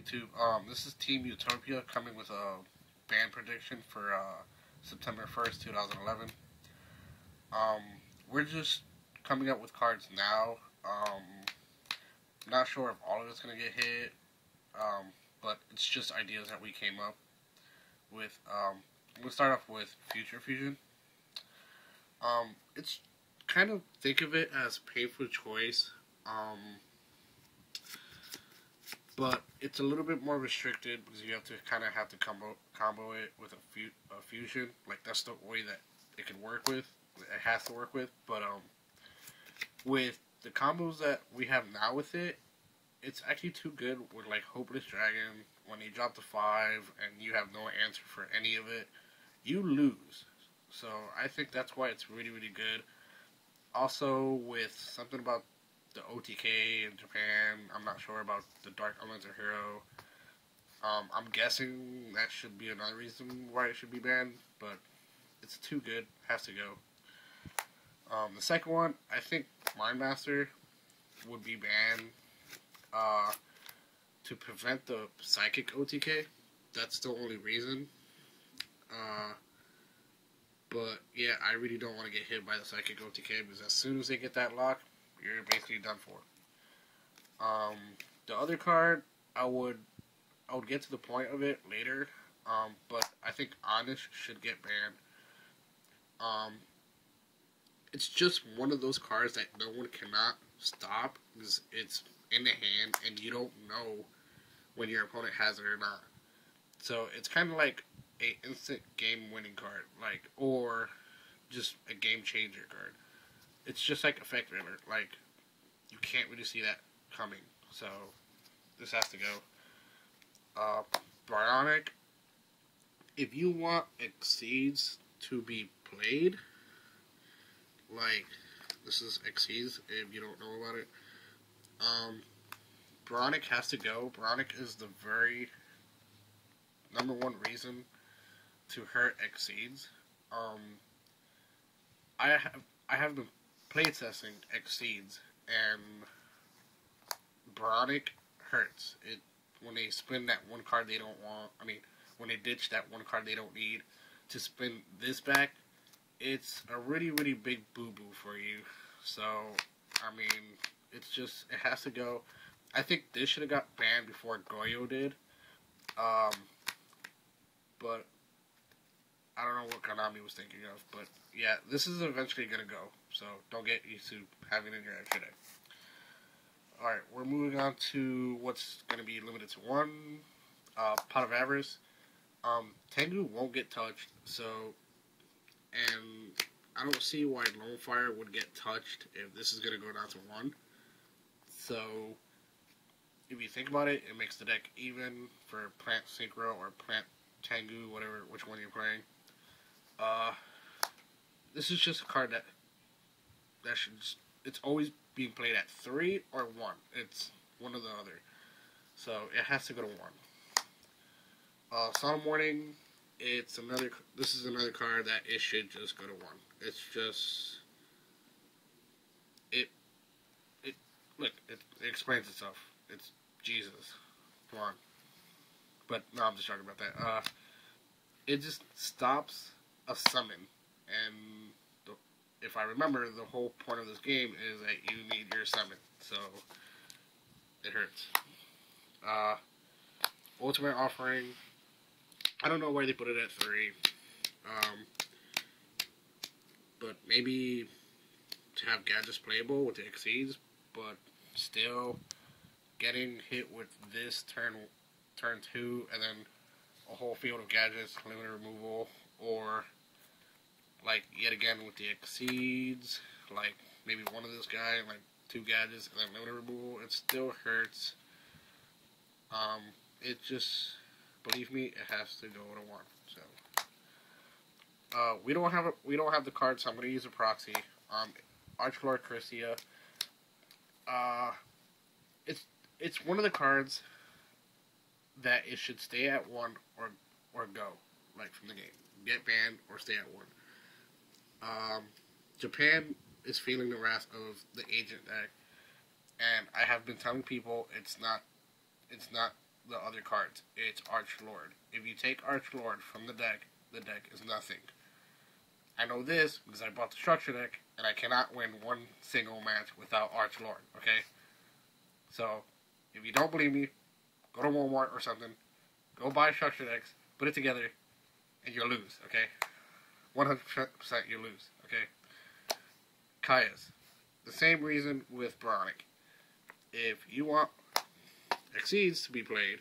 YouTube? This is Team Utopia coming with a ban prediction for September 1st, 2011. We're just coming up with cards now. Not sure if all of it's going to get hit, but it's just ideas that we came up with. We'll start off with Future Fusion. It's kind of, think of it as painful choice. But it's a little bit more restricted because you have to combo it with a fusion. Like, that's the way that it can work with. It has to work with. But with the combos that we have now with it, it's actually too good with, like, Hopeless Dragon. When you drop to 5 and you have no answer for any of it, you lose. So I think that's why it's really, really good. Also, with something about the OTK in Japan, I'm not sure about the Dark Elemental Hero. I'm guessing that should be another reason why it should be banned, but it's too good, has to go. The second one, I think Mind Master would be banned to prevent the Psychic OTK. That's the only reason. But yeah, I really don't want to get hit by the Psychic OTK because as soon as they get that lock, you're basically done for. The other card, I would get to the point of it later, but I think Honest should get banned. It's just one of those cards that no one cannot stop because it's in the hand and you don't know when your opponent has it or not. So it's kind of like a instant game-winning card, like, or just a game-changer card. It's just like Effect River. Like, you can't really see that coming. So, this has to go. Brionac. If you want Exceeds to be played, like, this is Exceeds, if you don't know about it. Brionac has to go. Brionac is the very #1 reason to hurt Exceeds. I have been playtesting Exceeds, and Brionac hurts. When they spin that one card they don't want, when they ditch that one card they don't need to spin this back, it's a really, really big boo-boo for you. So, it's just, it has to go. I think this should have got banned before Goyo did. But I don't know what Konami was thinking of, but yeah, this is eventually going to go, so don't get used to having it in your extra deck. Alright, we're moving on to what's going to be limited to 1, Pot of Avarice. Tengu won't get touched, so, and I don't see why Lone Fire would get touched if this is going to go down to 1. So, if you think about it, it makes the deck even for Plant Synchro or Plant Tengu, whatever, which one you're playing. This is just a card that should just, it's always being played at 3 or 1. It's one or the other. So it has to go to 1. Solemn Warning, this is another card that it should just go to 1. It's just, it explains itself. It's Jesus. Come on. But no, I'm just talking about that. It just stops a summon, and if I remember, the whole point of this game is that you need your summon, so it hurts. Ultimate Offering, I don't know why they put it at 3, but maybe to have gadgets playable with the Exceeds, but still, getting hit with this turn 2, and then a whole field of gadgets, limited removal, or, like, yet again with the Exceeds, like, maybe one of this guy, like, 2 gadgets, and then limited removal, it still hurts. It just, believe me, it has to go to 1, so. We don't have the card, so I'm going to use a proxy. Archlord Kristya. It's one of the cards that it should stay at 1 or go, like, from the game. Get banned or stay at 1. Japan is feeling the wrath of the agent deck, and I have been telling people it's not the other cards. It's Archlord. If you take Archlord from the deck is nothing. I know this because I bought the structure deck, and I cannot win one single match without Archlord, okay? So, if you don't believe me, go to Walmart or something, go buy structure decks, put it together, and you'll lose, okay? 100% you lose, okay? Caius. The same reason with Brionac. If you want Exceeds to be played,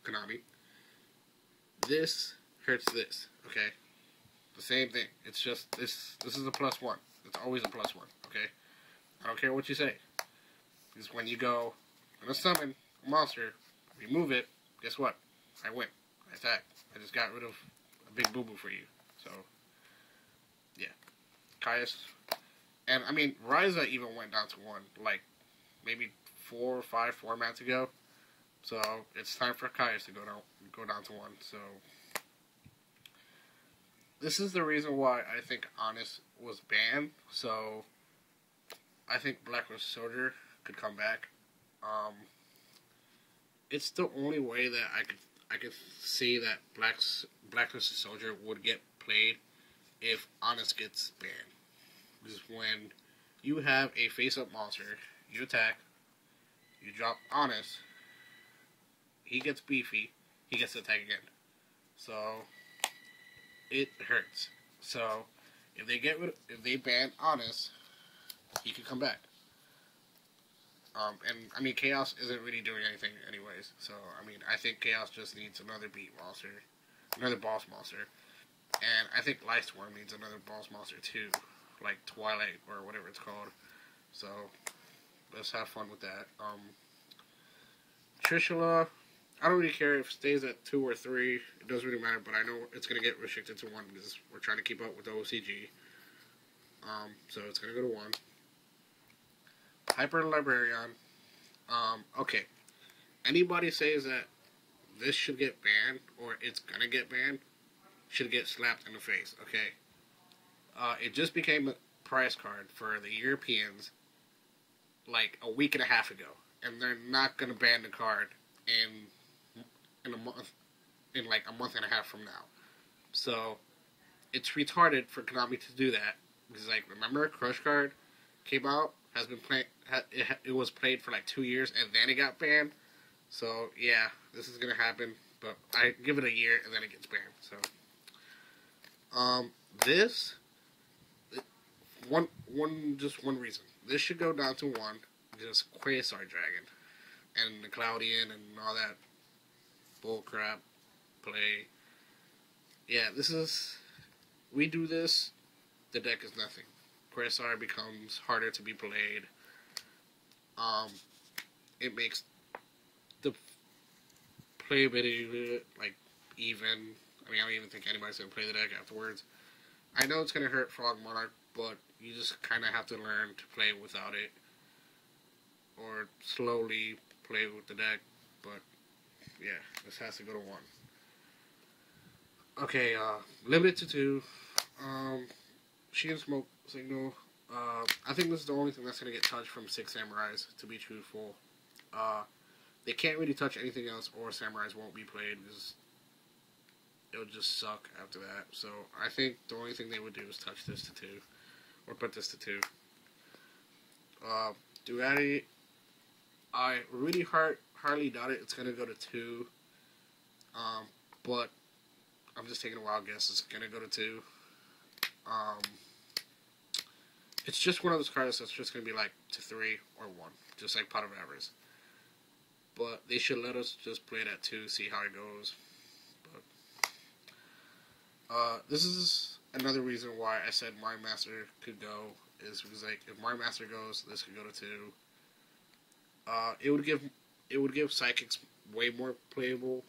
Konami, this hurts this, okay? The same thing. It's just, this is a +1. It's always a +1, okay? I don't care what you say. Because when you go, I'm going to summon a monster, remove it, guess what? I win. I attack. I just got rid of a big boo-boo for you. So, yeah. Caius. And, I mean, Ryza even went down to 1, like, maybe 4 or 5 formats ago. So, it's time for Caius to go down to 1. So, this is the reason why I think Honest was banned. So, I think Blacklist Soldier could come back. It's the only way that I could see that Blacklist Soldier would get played if Honest gets banned. Because when you have a face-up monster, you attack, you drop Honest, he gets beefy, he gets to attack again. So it hurts. So if they ban Honest, he could come back. And I mean, Chaos isn't really doing anything anyways. So I mean, I think Chaos just needs another beat monster, another boss monster, and I think Lightstorm needs another boss monster too, like Twilight or whatever it's called. So let's have fun with that. Trishula, I don't really care if it stays at 2 or 3. It doesn't really matter, but I know it's gonna get restricted to 1 because we're trying to keep up with the OCG. So it's gonna go to 1. Hyper Librarian. Okay. Anybody says that this should get banned or it's gonna get banned should get slapped in the face. Okay. It just became a prize card for the Europeans like a week and a half ago, and they're not gonna ban the card in a month, in like a month and a half from now. So it's retarded for Konami to do that because, like, remember Crush Card came out, has been played, it was played for like 2 years and then it got banned. So yeah, this is gonna happen, but I give it a year and then it gets banned. So this just one reason this should go down to 1, just Quasar Dragon and the Cloudian and all that bullcrap play. Yeah, we do this, the deck is nothing. Quasar becomes harder to be played. It makes the playability like even. I mean, I don't even think anybody's gonna play the deck afterwards. I know it's gonna hurt Frog Monarch, but you just kind of have to learn to play without it, or slowly play with the deck. But yeah, this has to go to 1. Okay, limited to 2. Shien Smoke Signal. I think this is the only thing that's going to get touched from 6 Samurais, to be truthful. They can't really touch anything else, or Samurais won't be played, because it would just suck after that. So, I think the only thing they would do is touch this to 2, or put this to 2. Duality, I really hardly doubt it. It's going to go to 2, but I'm just taking a wild guess. It's going to go to 2. It's just one of those cards that's just going to be like to 3 or 1, just like Pot of Avarice. But they should let us just play it at 2, see how it goes. But this is another reason why I said Mind Master could go, is because, like, if Mind Master goes, this could go to 2. It would give Psychics way more playability.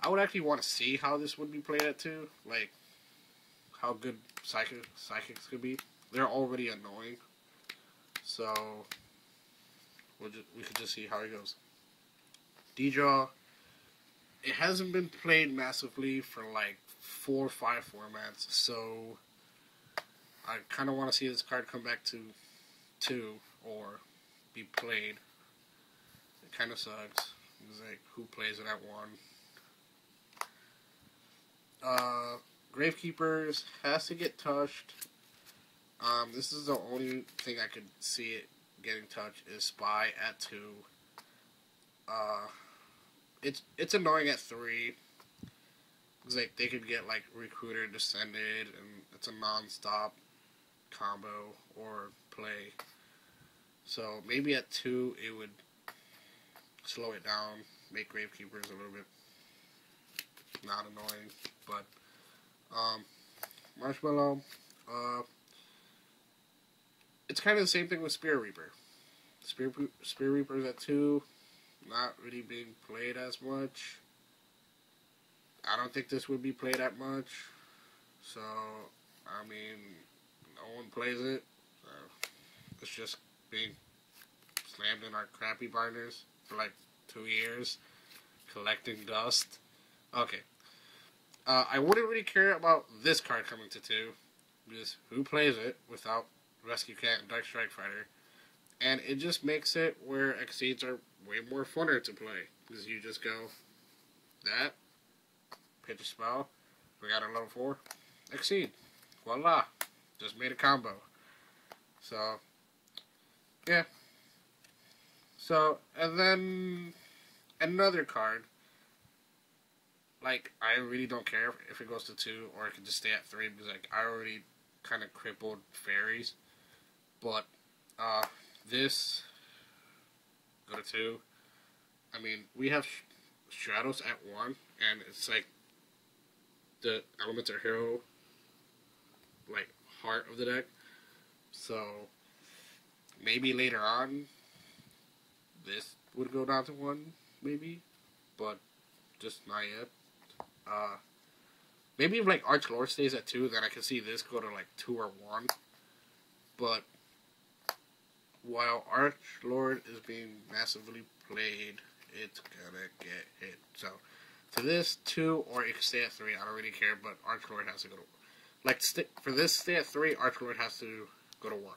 I would actually want to see how this would be played at 2, like how good psychics could be. They're already annoying, so we could just see how it goes. D-Draw, it hasn't been played massively for like 4 or 5 formats, so I kind of want to see this card come back to 2 or be played. It kind of sucks. It's like, who plays it at 1? Gravekeepers has to get touched. This is the only thing I could see it getting touched is Spy at 2. It's annoying at 3. It's like they could get like Recruiter Descended, and it's a non-stop combo or play. So maybe at 2 it would slow it down, make Gravekeepers a little bit not annoying. But Marshmallon, it's kind of the same thing with Spear Reaper. Spear Reaper's at 2, not really being played as much. I don't think this would be played that much. So, I mean, no one plays it. So it's just being slammed in our crappy binders for like 2 years, collecting dust. Okay. I wouldn't really care about this card coming to 2, because who plays it without Rescue Cat and Dark Strike Fighter? And it just makes it where Exceeds are way more funner to play, because you just go, that, pitch a spell, we got a level 4, Exceed, voila, just made a combo. So, yeah. So, and then another card, like, I really don't care if it goes to 2 or it can just stay at 3, because, like, I already kind of crippled fairies. But, this, go to 2. I mean, we have Shadows at 1, and it's, like, the elements are hero, like, heart of the deck. So, maybe later on, this would go down to 1, maybe, but just not yet. Maybe if like Archlord stays at 2, then I can see this go to like 2 or 1. But while Archlord is being massively played, it's gonna get hit. So to this 2, or it can stay at 3. I don't really care, but Archlord has to go to like for this stay at 3. Archlord has to go to 1.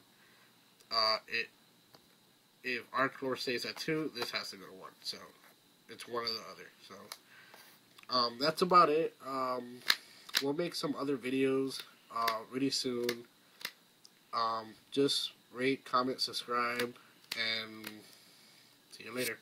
If Archlord stays at 2, this has to go to 1. So it's one or the other. So that's about it. We'll make some other videos really soon. Just rate, comment, subscribe, and see you later.